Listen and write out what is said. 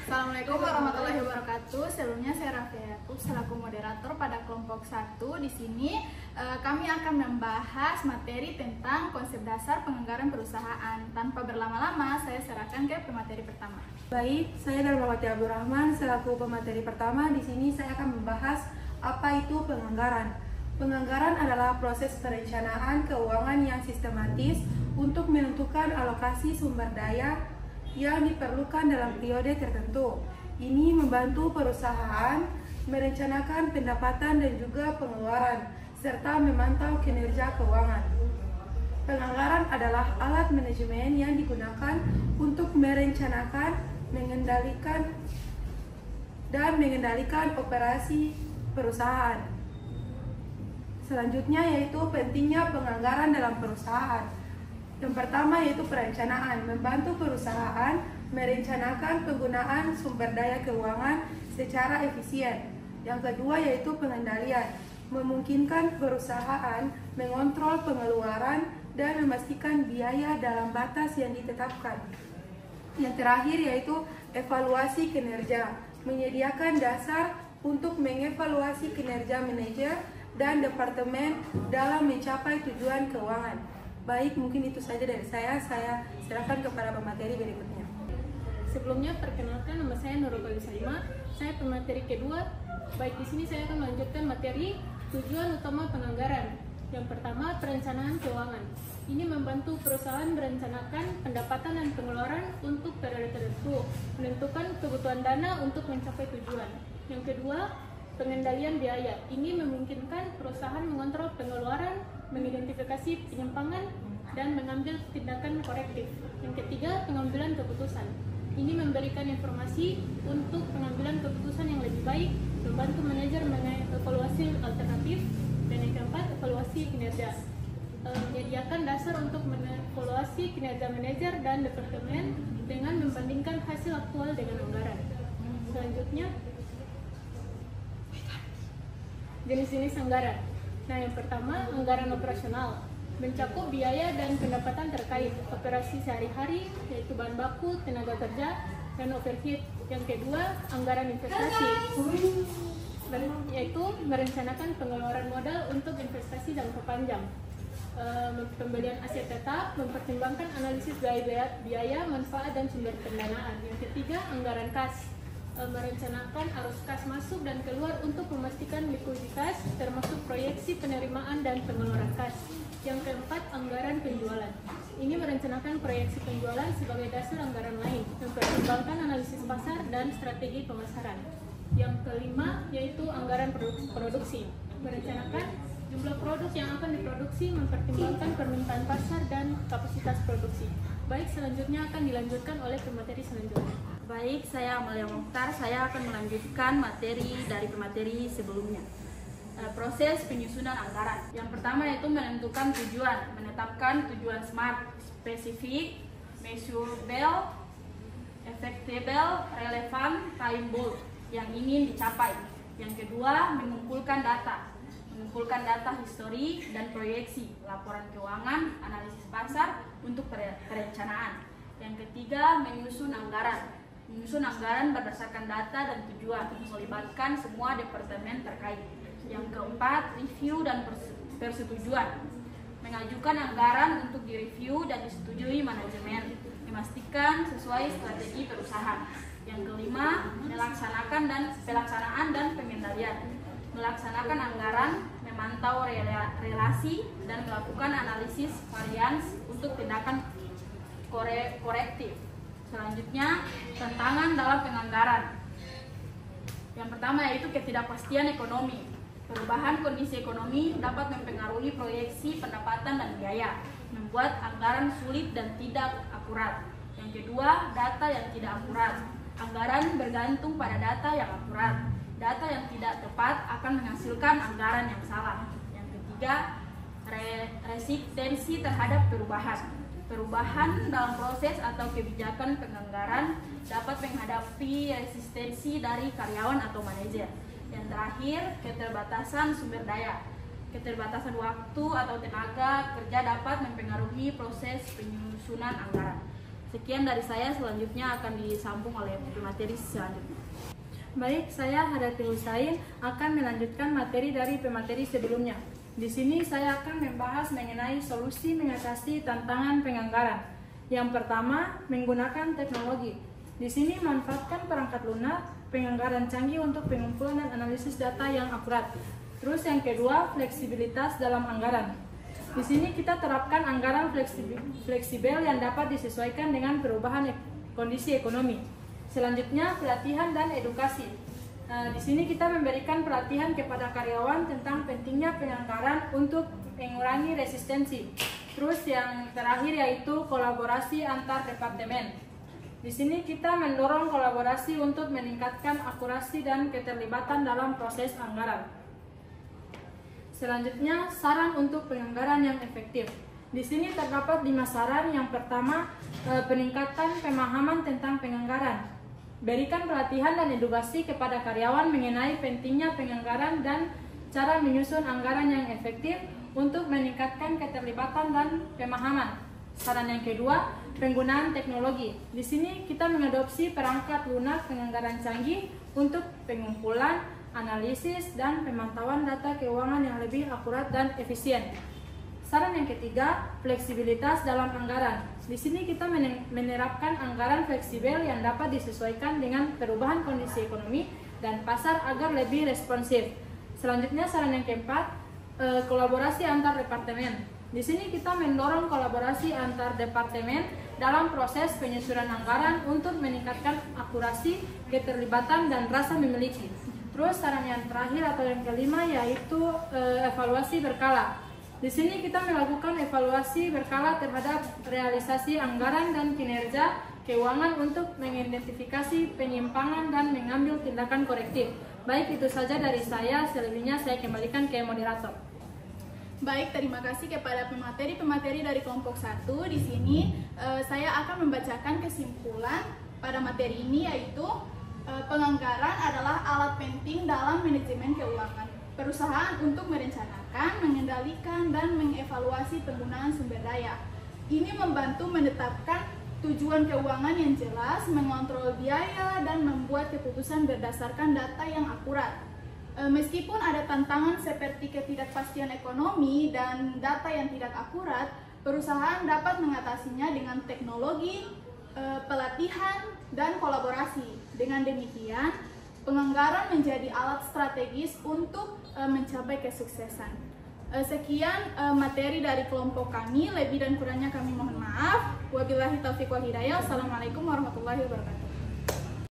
Assalamualaikum warahmatullahi wabarakatuh. Sebelumnya saya Rafia Yakub selaku moderator pada kelompok 1. Di sini kami akan membahas materi tentang konsep dasar penganggaran perusahaan. Tanpa berlama-lama, saya serahkan ke pemateri pertama. Baik, saya Darmawati Abdul Rahman selaku pemateri pertama. Di sini saya akan membahas apa itu penganggaran. Penganggaran adalah proses perencanaan keuangan yang sistematis untuk menentukan alokasi sumber daya yang diperlukan dalam periode tertentu. Ini membantu perusahaan merencanakan pendapatan dan juga pengeluaran, serta memantau kinerja keuangan. Penganggaran adalah alat manajemen yang digunakan untuk merencanakan, mengendalikan, dan mengendalikan operasi perusahaan. Selanjutnya yaitu pentingnya penganggaran dalam perusahaan. Yang pertama yaitu perencanaan, membantu perusahaan merencanakan penggunaan sumber daya keuangan secara efisien. Yang kedua yaitu pengendalian, memungkinkan perusahaan mengontrol pengeluaran dan memastikan biaya dalam batas yang ditetapkan. Yang terakhir yaitu evaluasi kinerja, menyediakan dasar untuk mengevaluasi kinerja manajer dan departemen dalam mencapai tujuan keuangan. Baik, mungkin itu saja dari saya. Saya serahkan kepada pemateri berikutnya. Sebelumnya, perkenalkan nama saya Nurul Salima. Saya pemateri kedua. Baik, di sini saya akan melanjutkan materi tujuan utama penganggaran. Yang pertama, perencanaan keuangan. Ini membantu perusahaan merencanakan pendapatan dan pengeluaran untuk periode tertentu, menentukan kebutuhan dana untuk mencapai tujuan. Yang kedua, pengendalian biaya. Ini memungkinkan perusahaan mengontrol pengeluaran, mengidentifikasi penyimpangan, dan mengambil tindakan korektif. Yang ketiga, pengambilan keputusan. Ini memberikan informasi untuk pengambilan keputusan yang lebih baik, membantu manajer mengevaluasi alternatif, dan yang keempat, evaluasi kinerja. Menyediakan dasar untuk mengevaluasi kinerja manajer dan departemen dengan membandingkan hasil aktual dengan anggaran. Selanjutnya, jenis-jenis anggaran. Nah, yang pertama, anggaran operasional, mencakup biaya dan pendapatan terkait operasi sehari-hari, yaitu bahan baku, tenaga kerja, dan overhead. Yang kedua, anggaran investasi, yaitu merencanakan pengeluaran modal untuk investasi jangka panjang. Pembelian aset tetap, mempertimbangkan analisis biaya, manfaat, dan sumber pendanaan. Yang ketiga, anggaran kas, merencanakan arus kas masuk dan keluar untuk memastikan likuiditas, termasuk proyeksi penerimaan dan pengeluaran kas. Yang keempat, anggaran penjualan. Ini merencanakan proyeksi penjualan sebagai dasar anggaran lain, mempertimbangkan analisis pasar dan strategi pemasaran. Yang kelima, yaitu anggaran produksi, merencanakan jumlah produk yang akan diproduksi, mempertimbangkan permintaan pasar dan kapasitas produksi. Baik, selanjutnya akan dilanjutkan oleh pemateri selanjutnya. Baik, saya Amalia Mokhtar. Saya akan melanjutkan materi dari pemateri sebelumnya. Proses penyusunan anggaran. Yang pertama yaitu menentukan tujuan, menetapkan tujuan SMART, spesifik, measurable, effectable, relevan, time-bound yang ingin dicapai. Yang kedua, mengumpulkan data histori dan proyeksi, laporan keuangan, analisis pasar untuk perencanaan. Yang ketiga, menyusun anggaran. Menyusun anggaran berdasarkan data dan tujuan, melibatkan semua departemen terkait. Yang keempat, review dan persetujuan. Mengajukan anggaran untuk direview dan disetujui manajemen, memastikan sesuai strategi perusahaan. Yang kelima, pelaksanaan dan pengendalian. Melaksanakan anggaran, memantau relasi, dan melakukan analisis varians untuk tindakan korektif. Selanjutnya, tantangan dalam penganggaran. Yang pertama yaitu ketidakpastian ekonomi. Perubahan kondisi ekonomi dapat mempengaruhi proyeksi pendapatan dan biaya, membuat anggaran sulit dan tidak akurat. Yang kedua, data yang tidak akurat. Anggaran bergantung pada data yang akurat. Data yang tidak tepat akan menghasilkan anggaran yang salah. Yang ketiga, resistensi terhadap perubahan. Perubahan dalam proses atau kebijakan penganggaran dapat menghadapi resistensi dari karyawan atau manajer. Yang terakhir, keterbatasan sumber daya. Keterbatasan waktu atau tenaga kerja dapat mempengaruhi proses penyusunan anggaran. Sekian dari saya, selanjutnya akan disambung oleh pemateri selanjutnya. Baik, saya Hadati Husain akan melanjutkan materi dari pemateri sebelumnya. Di sini saya akan membahas mengenai solusi mengatasi tantangan penganggaran. Yang pertama, menggunakan teknologi. Di sini manfaatkan perangkat lunak, penganggaran canggih untuk pengumpulan dan analisis data yang akurat. Terus yang kedua, fleksibilitas dalam anggaran. Di sini kita terapkan anggaran fleksibel yang dapat disesuaikan dengan perubahan kondisi ekonomi. Selanjutnya, pelatihan dan edukasi. Di sini kita memberikan pelatihan kepada karyawan tentang pentingnya penganggaran untuk mengurangi resistensi. Terus yang terakhir yaitu kolaborasi antar departemen. Di sini kita mendorong kolaborasi untuk meningkatkan akurasi dan keterlibatan dalam proses anggaran. Selanjutnya, saran untuk penganggaran yang efektif. Di sini terdapat 5 saran. Yang pertama, peningkatan pemahaman tentang penganggaran. Berikan pelatihan dan edukasi kepada karyawan mengenai pentingnya penganggaran dan cara menyusun anggaran yang efektif untuk meningkatkan keterlibatan dan pemahaman. Saran yang kedua, penggunaan teknologi. Di sini kita mengadopsi perangkat lunak penganggaran canggih untuk pengumpulan, analisis, dan pemantauan data keuangan yang lebih akurat dan efisien. Saran yang ketiga, fleksibilitas dalam anggaran. Di sini kita menerapkan anggaran fleksibel yang dapat disesuaikan dengan perubahan kondisi ekonomi dan pasar agar lebih responsif. Selanjutnya, saran yang keempat, kolaborasi antar departemen. Di sini kita mendorong kolaborasi antar departemen dalam proses penyusunan anggaran untuk meningkatkan akurasi, keterlibatan, dan rasa memiliki. Terus saran yang terakhir atau yang kelima yaitu evaluasi berkala. Di sini kita melakukan evaluasi berkala terhadap realisasi anggaran dan kinerja keuangan untuk mengidentifikasi penyimpangan dan mengambil tindakan korektif. Baik, itu saja dari saya. Selebihnya saya kembalikan ke moderator. Baik, terima kasih kepada pemateri-pemateri dari kelompok 1. Di sini saya akan membacakan kesimpulan pada materi ini, yaitu penganggaran adalah alat penting dalam manajemen keuangan perusahaan untuk merencanakan, mengendalikan, dan mengevaluasi penggunaan sumber daya. Ini membantu menetapkan tujuan keuangan yang jelas, mengontrol biaya, dan membuat keputusan berdasarkan data yang akurat. Meskipun ada tantangan seperti ketidakpastian ekonomi dan data yang tidak akurat, perusahaan dapat mengatasinya dengan teknologi, pelatihan, dan kolaborasi. Dengan demikian, penganggaran menjadi alat strategis untuk mencapai kesuksesan. Sekian materi dari kelompok kami. Lebih dan kurangnya kami mohon maaf. Wabillahi taufiq wal hidayah. Assalamualaikum warahmatullahi wabarakatuh.